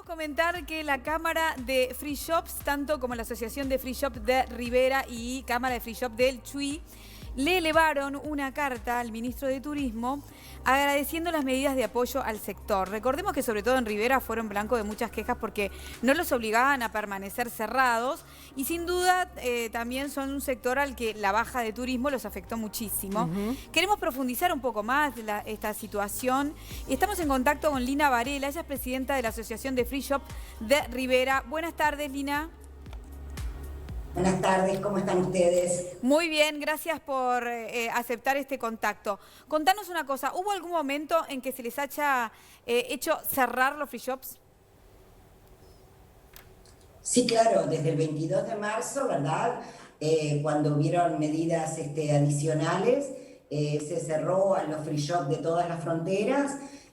Comentar que la Cámara de Free Shops, tanto como la Asociación de Free Shop de Rivera y Cámara de Free Shop del Chuy, le elevaron una carta al ministro de Turismo agradeciendo las medidas de apoyo al sector. Recordemos que sobre todo en Rivera fueron blanco de muchas quejas porque no los obligaban a permanecer cerrados y sin duda también son un sector al que la baja de turismo los afectó muchísimo. Queremos profundizar un poco más esta situación y estamos en contacto con Lina Varela, ella es presidenta de la Asociación de Free Shop de Rivera. Buenas tardes, Lina. Buenas tardes, ¿cómo están ustedes? Muy bien, gracias por aceptar este contacto. Contanos una cosa, ¿hubo algún momento en que se les haya hecho cerrar los free shops? Sí, claro, desde el 22 de marzo, ¿verdad? Cuando hubieron medidas adicionales, se cerró a los free shops de todas las fronteras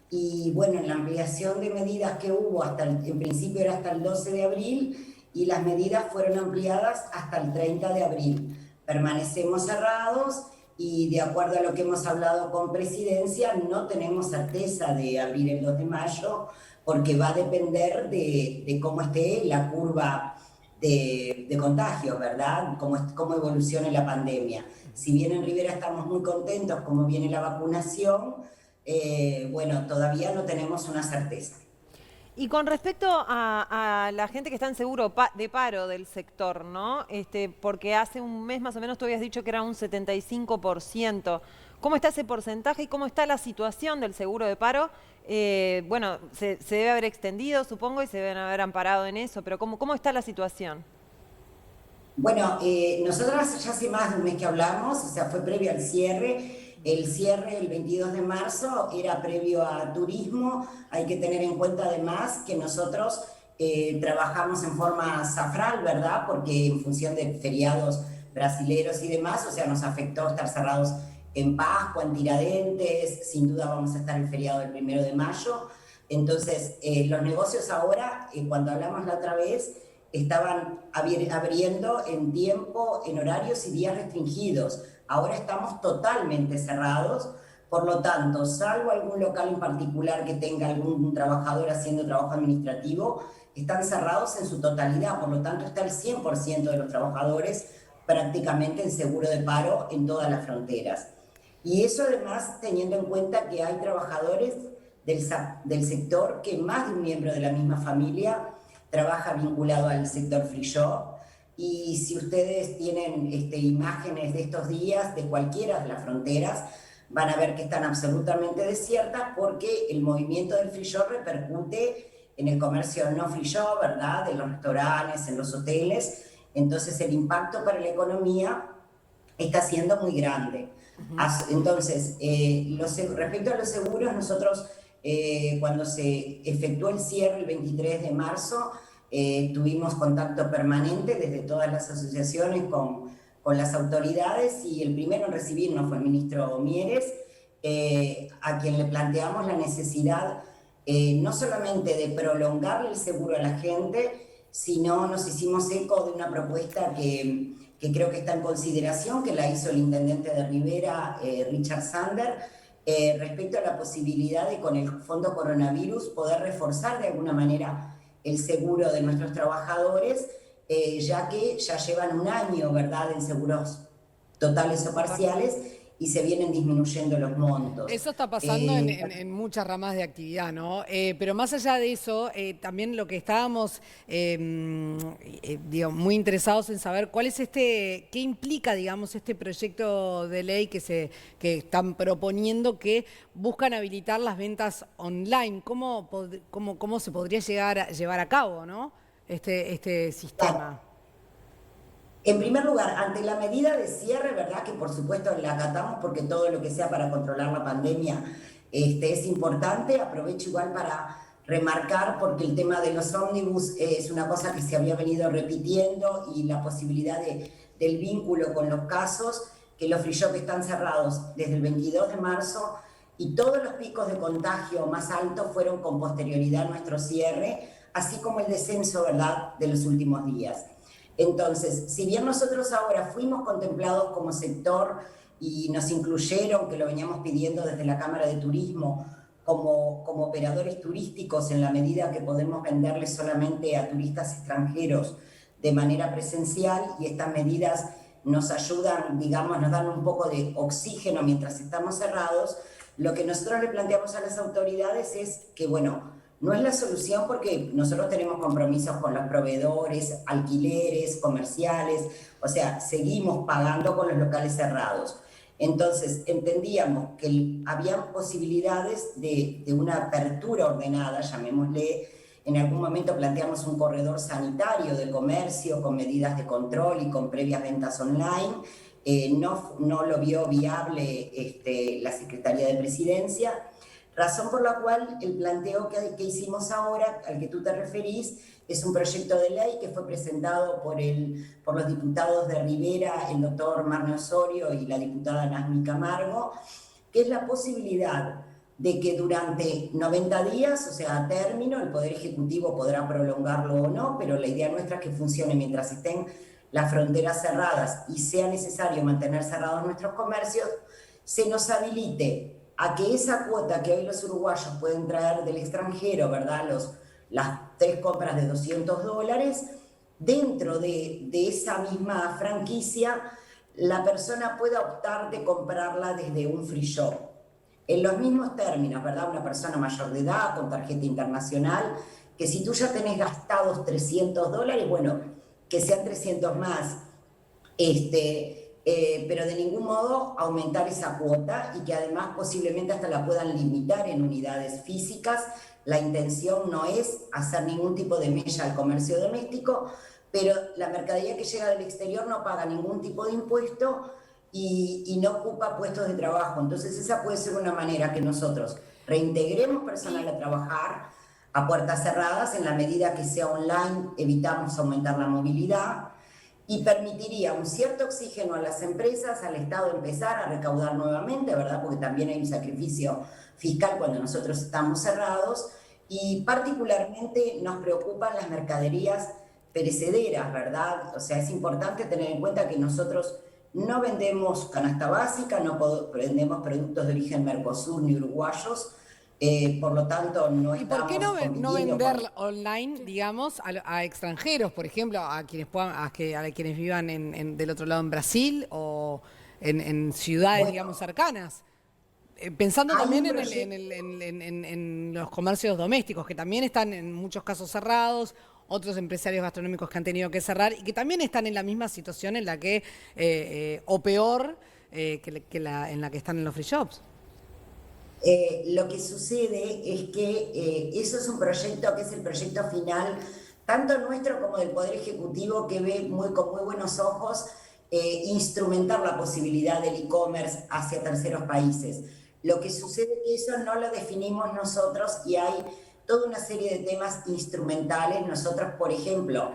y bueno, en la ampliación de medidas que hubo, en principio era hasta el 12 de abril, y las medidas fueron ampliadas hasta el 30 de abril. Permanecemos cerrados y de acuerdo a lo que hemos hablado con Presidencia, no tenemos certeza de abrir el 2 de mayo porque va a depender de cómo esté la curva de contagio, ¿verdad? Cómo evolucione la pandemia. Si bien en Rivera estamos muy contentos cómo viene la vacunación, bueno, todavía no tenemos una certeza. Y con respecto a la gente que está en seguro de paro del sector, ¿no? Porque hace un mes más o menos tú habías dicho que era un 75%. ¿Cómo está ese porcentaje y cómo está la situación del seguro de paro? Bueno, se debe haber extendido, supongo, y se deben haber amparado en eso, pero ¿cómo está la situación? Bueno, nosotras ya hace más de un mes que hablamos, o sea, fue previo al cierre. El cierre el 22 de marzo era previo a turismo. Hay que tener en cuenta además que nosotros trabajamos en forma zafral, ¿verdad? Porque en función de feriados brasileros y demás, o sea, nos afectó estar cerrados en Pascua, en Tiradentes, sin duda vamos a estar en feriado del 1 de mayo. Entonces, los negocios ahora, cuando hablamos la otra vez, estaban abriendo en tiempo, en horarios y días restringidos. Ahora estamos totalmente cerrados, por lo tanto, salvo algún local en particular que tenga algún trabajador haciendo trabajo administrativo, están cerrados en su totalidad, por lo tanto está el 100% de los trabajadores prácticamente en seguro de paro en todas las fronteras. Y eso además teniendo en cuenta que hay trabajadores del sector que más de un miembro de la misma familia trabaja vinculado al sector free shop. Y si ustedes tienen imágenes de estos días de cualquiera de las fronteras, van a ver que están absolutamente desiertas porque el movimiento del free shop repercute en el comercio no free shop, ¿verdad? En los restaurantes, en los hoteles. Entonces el impacto para la economía está siendo muy grande. Entonces, respecto a los seguros, nosotros cuando se efectuó el cierre el 23 de marzo, tuvimos contacto permanente desde todas las asociaciones con las autoridades y el primero en recibirnos fue el ministro Mieres, a quien le planteamos la necesidad no solamente de prolongarle el seguro a la gente, sino nos hicimos eco de una propuesta que creo que está en consideración, que la hizo el intendente de Rivera, Richard Sander, respecto a la posibilidad de con el Fondo Coronavirus poder reforzar de alguna manera el seguro de nuestros trabajadores, ya que ya llevan un año, ¿verdad?, en seguros totales o parciales y se vienen disminuyendo los montos. Eso está pasando en muchas ramas de actividad, ¿no? Pero más allá de eso, también lo que estábamos muy interesados en saber cuál es qué implica, digamos, este proyecto de ley que están proponiendo que buscan habilitar las ventas online. ¿Cómo se podría llevar a cabo, ¿no? Este sistema? En primer lugar, ante la medida de cierre, ¿verdad? Que por supuesto la acatamos porque todo lo que sea para controlar la pandemia es importante. Aprovecho igual para remarcar porque el tema de los ómnibus es una cosa que se había venido repitiendo y la posibilidad del vínculo con los casos, que los free shop están cerrados desde el 22 de marzo y todos los picos de contagio más altos fueron con posterioridad a nuestro cierre, así como el descenso, ¿verdad?, de los últimos días. Entonces, si bien nosotros ahora fuimos contemplados como sector y nos incluyeron, que lo veníamos pidiendo desde la Cámara de Turismo, como operadores turísticos, en la medida que podemos venderles solamente a turistas extranjeros de manera presencial, y estas medidas nos ayudan, digamos, nos dan un poco de oxígeno mientras estamos cerrados. Lo que nosotros le planteamos a las autoridades es que, bueno, no es la solución porque nosotros tenemos compromisos con los proveedores, alquileres, comerciales, o sea, seguimos pagando con los locales cerrados. Entonces, entendíamos que había posibilidades de una apertura ordenada, llamémosle. En algún momento planteamos un corredor sanitario de comercio con medidas de control y con previas ventas online. No lo vio viable la Secretaría de Presidencia, razón por la cual el planteo que hicimos ahora, al que tú te referís, es un proyecto de ley que fue presentado por los diputados de Rivera, el doctor Marne Osorio y la diputada Nazmi Camargo, que es la posibilidad de que durante 90 días, o sea, a término, el Poder Ejecutivo podrá prolongarlo o no, pero la idea nuestra es que funcione mientras estén las fronteras cerradas y sea necesario mantener cerrados nuestros comercios, se nos habilite a que esa cuota que hoy los uruguayos pueden traer del extranjero, ¿verdad? Las 3 compras de $200, dentro de esa misma franquicia, la persona pueda optar de comprarla desde un free shop. En los mismos términos, ¿verdad? Una persona mayor de edad, con tarjeta internacional, que si tú ya tenés gastados $300, bueno, que sean 300 más, pero de ningún modo aumentar esa cuota, y que además posiblemente hasta la puedan limitar en unidades físicas. La intención no es hacer ningún tipo de mella al comercio doméstico, pero la mercadería que llega del exterior no paga ningún tipo de impuesto y no ocupa puestos de trabajo. Entonces esa puede ser una manera que nosotros reintegremos personal a trabajar a puertas cerradas. En la medida que sea online, evitamos aumentar la movilidad y permitiría un cierto oxígeno a las empresas, al Estado empezar a recaudar nuevamente, ¿verdad? Porque también hay un sacrificio fiscal cuando nosotros estamos cerrados, y particularmente nos preocupan las mercaderías perecederas, ¿verdad? O sea, es importante tener en cuenta que nosotros no vendemos canasta básica, no vendemos productos de origen Mercosur ni uruguayos, por lo tanto no ¿Y por estamos qué no compitiendo vender con... online, digamos, a extranjeros, por ejemplo, a quienes puedan, a quienes vivan del otro lado en Brasil o en ciudades, Bueno, digamos, cercanas? Pensando hay también un en los comercios domésticos, que también están en muchos casos cerrados, otros empresarios gastronómicos que han tenido que cerrar y que también están en la misma situación en la que, o peor, en la que están en los free shops. Lo que sucede es que eso es un proyecto que es el proyecto final, tanto nuestro como del Poder Ejecutivo, que ve con muy buenos ojos instrumentar la posibilidad del e-commerce hacia terceros países. Lo que sucede es que eso no lo definimos nosotros y hay toda una serie de temas instrumentales. Nosotros, por ejemplo,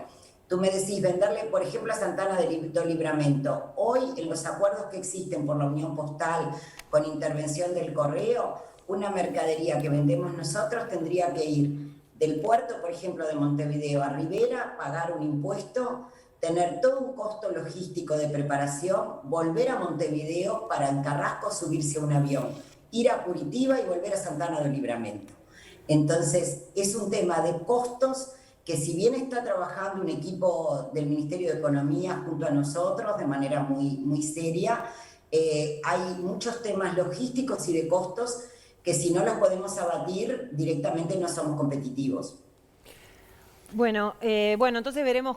tú me decís venderle, por ejemplo, a Santana do Livramento. Hoy, en los acuerdos que existen por la Unión Postal con intervención del correo, una mercadería que vendemos nosotros tendría que ir del puerto, por ejemplo, de Montevideo a Rivera, pagar un impuesto, tener todo un costo logístico de preparación, volver a Montevideo para en Carrasco subirse a un avión, ir a Curitiba y volver a Santana do Livramento. Entonces, es un tema de costos que, si bien está trabajando un equipo del Ministerio de Economía junto a nosotros de manera muy, muy seria, hay muchos temas logísticos y de costos que, si no los podemos abatir, directamente no somos competitivos. Bueno, entonces veremos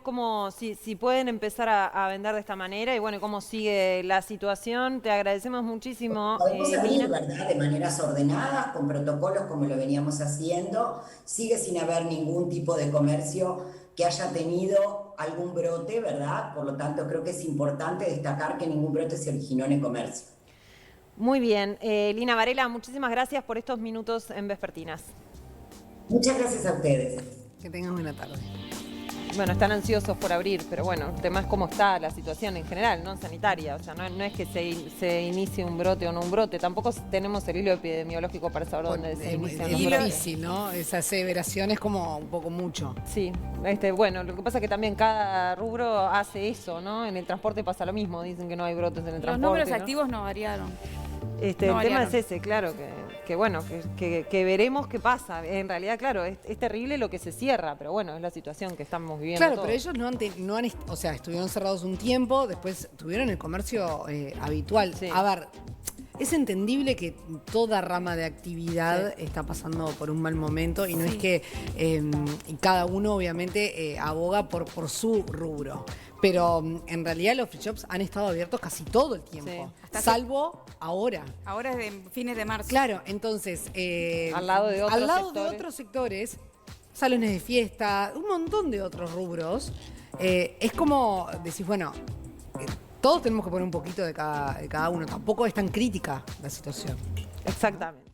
si pueden empezar a vender de esta manera y bueno, cómo sigue la situación. Te agradecemos muchísimo, Podemos abrir, Lina. ¿verdad?, de maneras ordenadas, con protocolos como lo veníamos haciendo. Sigue sin haber ningún tipo de comercio que haya tenido algún brote, ¿verdad? Por lo tanto, creo que es importante destacar que ningún brote se originó en el comercio. Muy bien. Lina Varela, muchísimas gracias por estos minutos en Vespertinas. Muchas gracias a ustedes. Que tengan buena tarde. Bueno, están ansiosos por abrir, pero bueno, el tema es cómo está la situación en general, ¿no? Sanitaria. O sea, no es que se inicie un brote o no un brote. Tampoco tenemos el hilo epidemiológico para saber dónde se inician los Es brotes. difícil, ¿no? Esa aseveración es como un poco mucho. Sí, bueno, lo que pasa es que también cada rubro hace eso, ¿no? En el transporte pasa lo mismo, dicen que no hay brotes en el transporte. Los números ¿no? activos no variaron. El tema es ese, claro, que bueno, que veremos qué pasa. En realidad, claro, es terrible lo que se cierra, pero bueno, es la situación que estamos viviendo Claro, todos. pero ellos o sea, estuvieron cerrados un tiempo, después tuvieron el comercio habitual. Sí. A ver, es entendible que toda rama de actividad está pasando por un mal momento y no es que y cada uno obviamente aboga por su rubro. Pero en realidad los free shops han estado abiertos casi todo el tiempo, Sí. Hasta salvo ahora. Ahora es de fines de marzo. Claro, entonces, Al lado de otros sectores, salones de fiesta, un montón de otros rubros, es como decís, bueno, todos tenemos que poner un poquito de cada uno. Tampoco es tan crítica la situación. Exactamente.